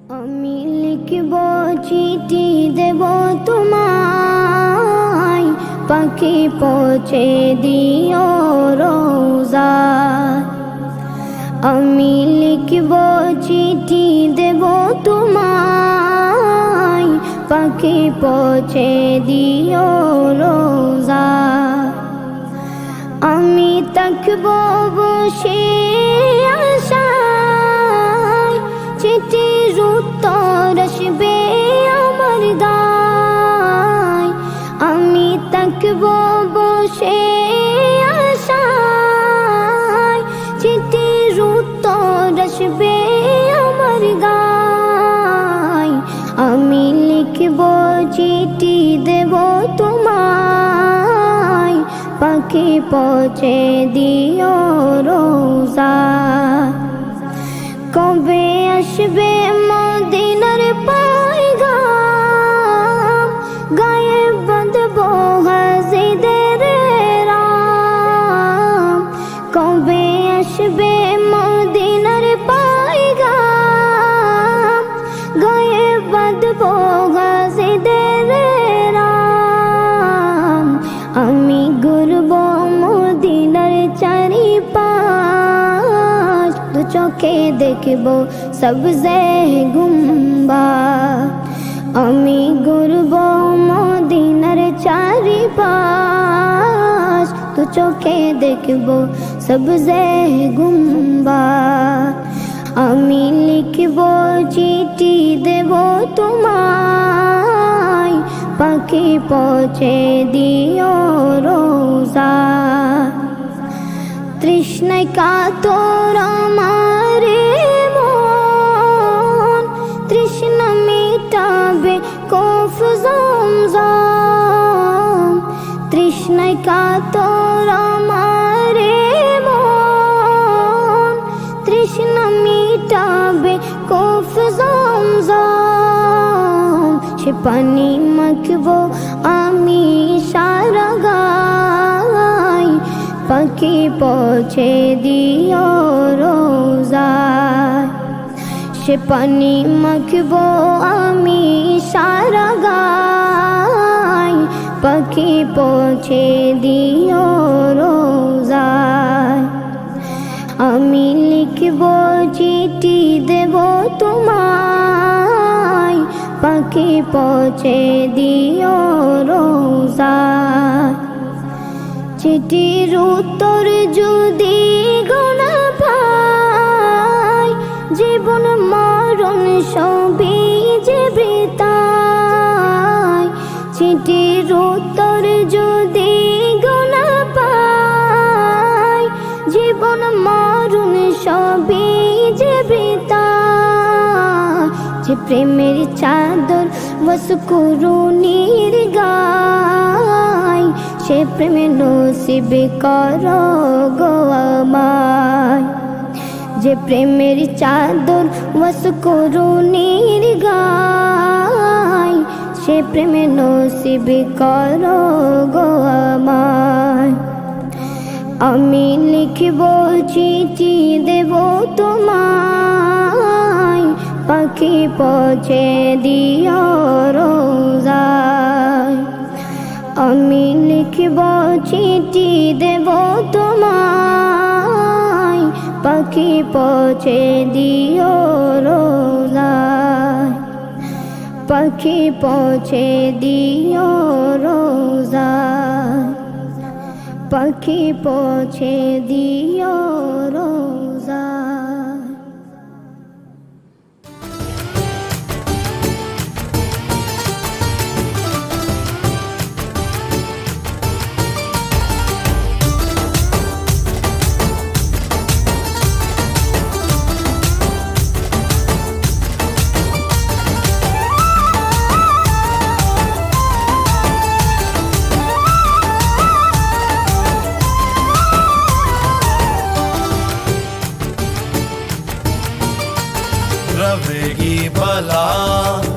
আমি লিখব চিঠি দেব তোমায়, পাখি পৌঁছে দিও রোজা। আমি লিখব চিঠি দেব তোমায়, পাখি পৌঁছে দিও রোজা। আমি থাকব বসে আশায়, চিঠির উত্তর আসবে আমার দায়। আমি থাকব বসে আশায়, চিঠির উত্তর আসবে আমার গায়। আমি লিখব চিঠি দেব তোমায়, পাখি পৌঁছে দিও রোজা। কবে আসবে মদিনার পয়গাম, গায়ে বাঁধব হাজিদের রাম। কবে আসবে মদিনার পয়গাম, গায়ে বাঁধব হাজিদের রাম। আমি ঘুরব মদিনার চারিপাশ, দু চোখে দেখব সবজে গুম্বাদ। আমি ঘুরব মদিনার চারিপাশ, দু চোখে দেখব সবজে গুম্বাদ। আমি লিখব চিঠি দেব তোমায়, পাখি পৌঁছে দিও রোজা। তৃষ্ণায় কাতর আমার মন, তৃষ্ণা মিটাবে কফ জমজম। তৃষ্ণায় কাতর আমার মন, তৃষ্ণা মিটাবে কফ জমজম। সে পানি মাখবো আমি সারা গায়, পাখি পৌঁছে দিও রোজায়। সে পানি মাখবো আমি সারা গায়, পাখি পৌঁছে দিও রোজায়। আমি লিখব চিঠি দেব তোমায়, পাখি পৌঁছে দিও রোজায়। চিঠির উত্তর যদি গোনা পাই, জীবন মরণ সবই যে বৃথায়। চিঠির উত্তর যদি গোনা পাই, জীবন মরণ সবই যে বৃথায়। যে প্রেমের চাদর বসকুরুনির গায়, সে প্রেমে নসিব করো গো আমায়। যে প্রেমের চাদর বসকুরুনির গায়, সে প্রেমে নসিব করো গো আমায়। আমি লিখব চিঠি দেব তোমায়, পাখি পৌঁছে দিও রোজায়। আমি লিখব চিঠি দেব তোমায়, পাখি পৌঁছে দিও রোজায়। পাখি পৌঁছে দিও রোজায়, পাখি পৌঁছে দিও রোজায়। रवेगी भला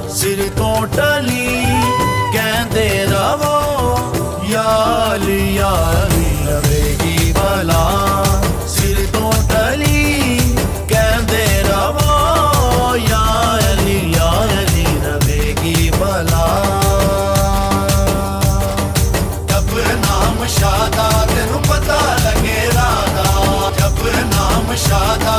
सिर तो टली, कहते रवो याली याली। रवेगी भला सिर तो टली, कहते रवो याली সাদা